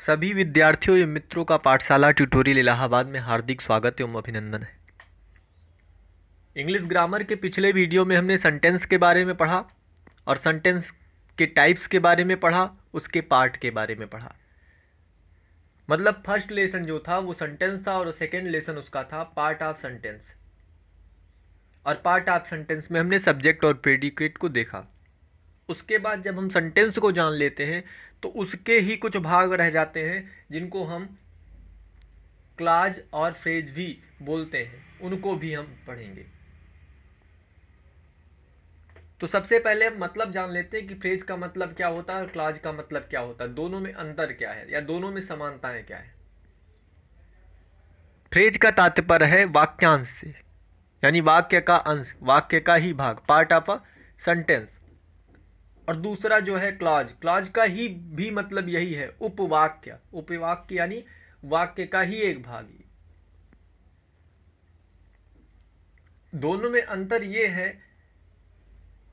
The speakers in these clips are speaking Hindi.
सभी विद्यार्थियों एवं मित्रों का पाठशाला ट्यूटोरियल इलाहाबाद में हार्दिक स्वागत एवं अभिनंदन है। इंग्लिश ग्रामर के पिछले वीडियो में हमने सेंटेंस के बारे में पढ़ा और सेंटेंस के टाइप्स के बारे में पढ़ा, उसके पार्ट के बारे में पढ़ा। मतलब फर्स्ट लेसन जो था वो सेंटेंस था और सेकेंड लेसन उसका था पार्ट ऑफ सेंटेंस। और पार्ट ऑफ सेंटेंस में हमने सब्जेक्ट और प्रेडिकेट को देखा। उसके बाद जब हम सेंटेंस को जान लेते हैं तो उसके ही कुछ भाग रह जाते हैं जिनको हम क्लॉज और फ्रेज भी बोलते हैं, उनको भी हम पढ़ेंगे। तो सबसे पहले हम मतलब जान लेते हैं कि फ्रेज का मतलब क्या होता है और क्लॉज का मतलब क्या होता है, दोनों में अंतर क्या है या दोनों में समानताएं क्या है। फ्रेज का तात्पर्य है वाक्यांश से, यानी वाक्य का अंश, वाक्य का ही भाग, पार्ट ऑफ अ सेंटेंस। और दूसरा जो है क्लॉज, क्लॉज का ही भी मतलब यही है, उपवाक्य। उपवाक्य यानी वाक्य का ही एक भाग। दोनों में अंतर ये है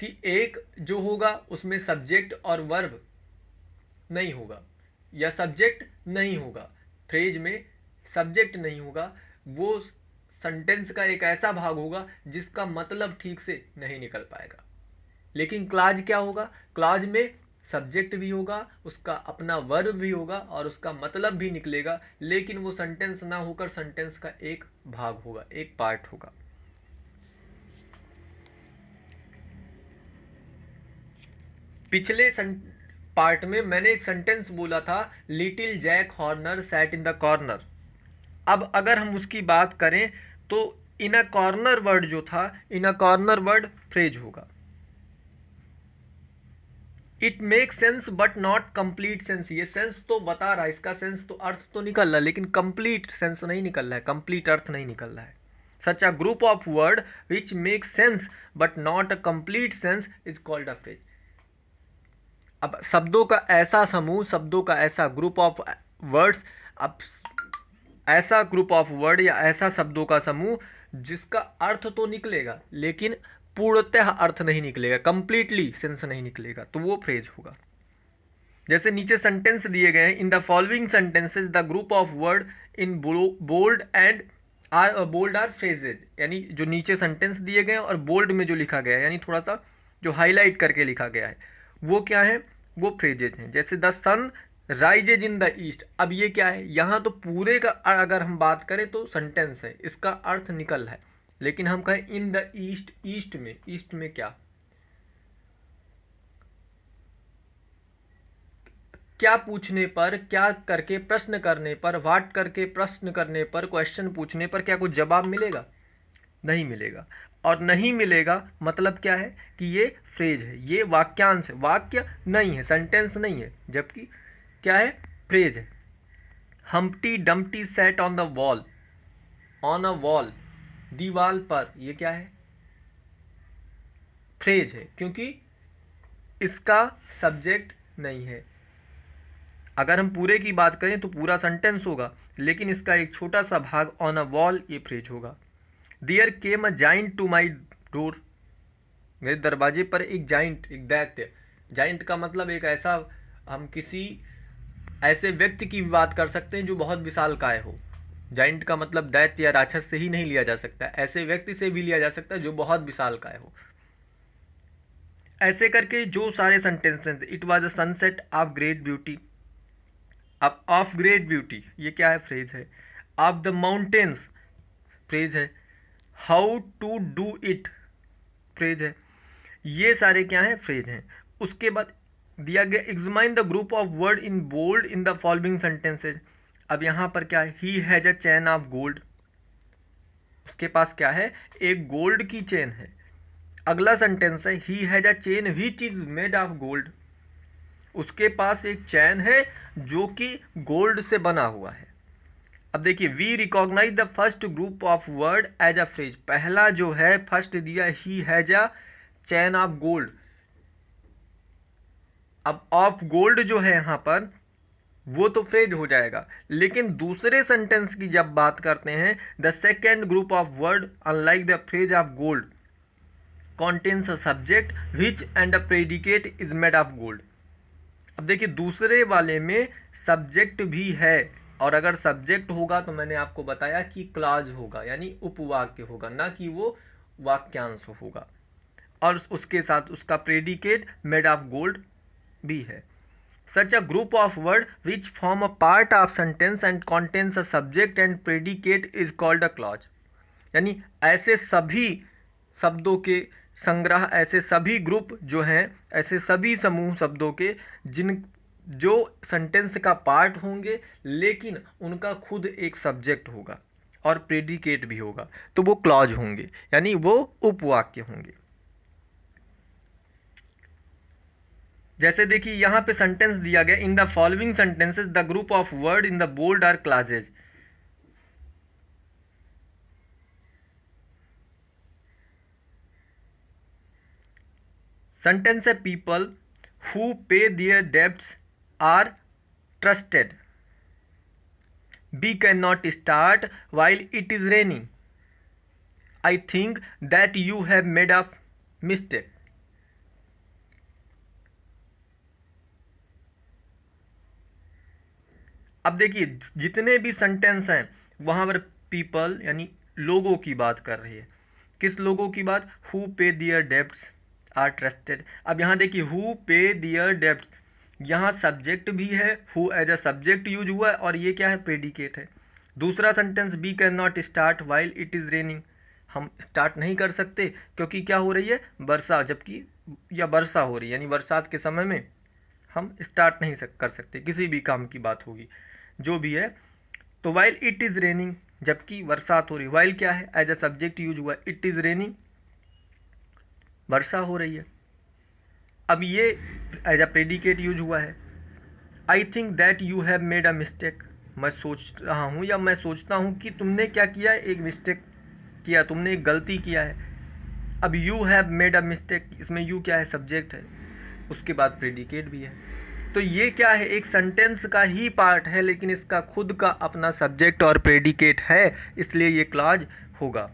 कि एक जो होगा उसमें सब्जेक्ट और वर्ब नहीं होगा या सब्जेक्ट नहीं होगा। फ्रेज में सब्जेक्ट नहीं होगा, वो सेंटेंस का एक ऐसा भाग होगा जिसका मतलब ठीक से नहीं निकल पाएगा। लेकिन क्लॉज क्या होगा, क्लॉज में सब्जेक्ट भी होगा, उसका अपना वर्ब भी होगा और उसका मतलब भी निकलेगा, लेकिन वो सेंटेंस ना होकर सेंटेंस का एक भाग होगा, एक पार्ट होगा। पिछले पार्ट में मैंने एक सेंटेंस बोला था, little Jack Horner sat in the corner. अब अगर हम उसकी बात करें तो इन अ कॉर्नर वर्ड जो था, इन अ कॉर्नर वर्ड फ्रेज होगा। It make sense but not complete sense. ये सेंस तो बता रहा है, इसका सेंस तो अर्थ तो निकल रहा है, लेकिन कंप्लीट सेंस नहीं निकल रहा है, कंप्लीट अर्थ नहीं निकल रहा है। Such a group of word which make sense but not a complete sense is called a phrase. अब शब्दों का ऐसा समूह, शब्दों का ऐसा ग्रुप ऑफ वर्ड्स, अब ऐसा ग्रुप ऑफ वर्ड या ऐसा शब्दों का समूह जिसका अर्थ तो निकलेगा लेकिन पूर्णतः अर्थ नहीं निकलेगा, कंप्लीटली सेंस नहीं निकलेगा, तो वो फ्रेज होगा। जैसे नीचे सेंटेंस दिए गए हैं, in the following sentences the group of word in bold and bold are phrases. यानी जो नीचे सेंटेंस दिए गए हैं और बोल्ड में जो लिखा गया है, यानी थोड़ा सा जो हाईलाइट करके लिखा गया है, वो क्या है, वो फ्रेजेज हैं। जैसे the sun rises in the east. अब ये क्या है, यहाँ तो पूरे का अगर हम बात करें तो सेंटेंस है, इसका अर्थ निकल है, लेकिन हम कहें इन द ईस्ट, ईस्ट में, ईस्ट में क्या, क्या पूछने पर, क्या करके प्रश्न करने पर, व्हाट करके प्रश्न करने पर, क्वेश्चन पूछने पर क्या कुछ जवाब मिलेगा, नहीं मिलेगा। और नहीं मिलेगा मतलब क्या है कि ये फ्रेज है, ये वाक्यांश है, वाक्य नहीं है, सेंटेंस नहीं है, जबकि क्या है, फ्रेज है। Humpty Dumpty set on the wall, on a wall, दीवाल पर, ये क्या है, फ्रेज है, क्योंकि इसका सब्जेक्ट नहीं है। अगर हम पूरे की बात करें तो पूरा सेंटेंस होगा, लेकिन इसका एक छोटा सा भाग ऑन अ वॉल, ये फ्रेज होगा। There came a giant to my door. मेरे दरवाजे पर एक जाइंट, एक दैत्य। जाइंट का मतलब एक ऐसा, हम किसी ऐसे व्यक्ति की भी बात कर सकते हैं जो बहुत विशालकाय हो। जाइंट का मतलब दैत्य या राक्षस से ही नहीं लिया जा सकता, ऐसे व्यक्ति से भी लिया जा सकता है जो बहुत विशालकाय हो। ऐसे करके जो सारे sentences, it was a sunset of great beauty. अब ऑफ ग्रेट ब्यूटी ये क्या है, फ्रेज है। ऑफ द माउंटेन्स फ्रेज है। How to do it phrase है। ये सारे क्या हैं, फ्रेज हैं। उसके बाद दिया गया, examine the group of word in bold in the following sentences. अब यहाँ पर क्या है, he has a chain of gold. उसके पास क्या है, एक गोल्ड की चेन है। अगला सेंटेंस है, he has a chain which is made of gold. उसके पास एक चैन है जो कि गोल्ड से बना हुआ है। अब देखिए, we recognise the first group of word as a phrase. पहला जो है फर्स्ट दिया, he has a chain of gold. अब ऑफ गोल्ड जो है यहां पर वो तो फ्रेज हो जाएगा, लेकिन दूसरे सेंटेंस की जब बात करते हैं, the second group of word unlike the phrase of gold contains a subject which and a predicate is made of gold। अब देखिए दूसरे वाले में सब्जेक्ट भी है, और अगर सब्जेक्ट होगा तो मैंने आपको बताया कि क्लॉज होगा, यानी उपवाक्य होगा, ना कि वो वाक्यांश होगा। और उसके साथ उसका प्रेडिकेट मेड ऑफ गोल्ड भी है। Such a group of word which form a part of sentence and contains a subject and predicate is called a clause. यानी ऐसे सभी शब्दों के संग्रह, ऐसे सभी ग्रुप जो हैं, ऐसे सभी समूह शब्दों के जिन जो सेंटेंस का पार्ट होंगे लेकिन उनका खुद एक सब्जेक्ट होगा और प्रेडिकेट भी होगा, तो वो क्लॉज होंगे, यानी वो उपवाक्य होंगे। जैसे देखिए यहाँ पे सेंटेंस दिया गया, in the following sentences the group of word in the bold are clauses. Sentence है people who pay their debts are trusted. We cannot start while it is raining. I think that you have made a mistake. अब देखिए जितने भी सेंटेंस हैं वहाँ पर पीपल यानी लोगों की बात कर रही है। किस लोगों की बात? हु पे दियर डेब्ट्स आर ट्रस्टेड। अब यहाँ देखिए हु पे दियर डेब्ट्स, यहाँ सब्जेक्ट भी है, who as a subject use हुआ है, और ये क्या है? प्रेडिकेट है। दूसरा sentence B can not start while it is raining, हम स्टार्ट नहीं कर सकते क्योंकि क्या हो रही है? वर्षा, जबकि या वर्षा हो रही है, यानी बरसात के समय में हम स्टार्ट नहीं कर सकते, किसी भी काम की बात होगी जो भी है। तो वाइल इट इज़ रेनिंग, जबकि बरसात हो रही है। वाइल क्या है? एज अ सब्जेक्ट यूज हुआ है, इट इज़ रेनिंग, वर्षा हो रही है। अब ये एज अ प्रेडिकेट यूज हुआ है। I think that you have made a mistake, मैं सोच रहा हूँ या मैं सोचता हूँ कि तुमने क्या किया है? एक मिस्टेक किया, तुमने एक गलती किया है। अब you have made a mistake, इसमें यू क्या है? सब्जेक्ट है, उसके बाद प्रेडिकेट भी है। तो ये क्या है? एक सेंटेंस का ही पार्ट है लेकिन इसका खुद का अपना सब्जेक्ट और प्रेडिकेट है, इसलिए ये क्लॉज होगा।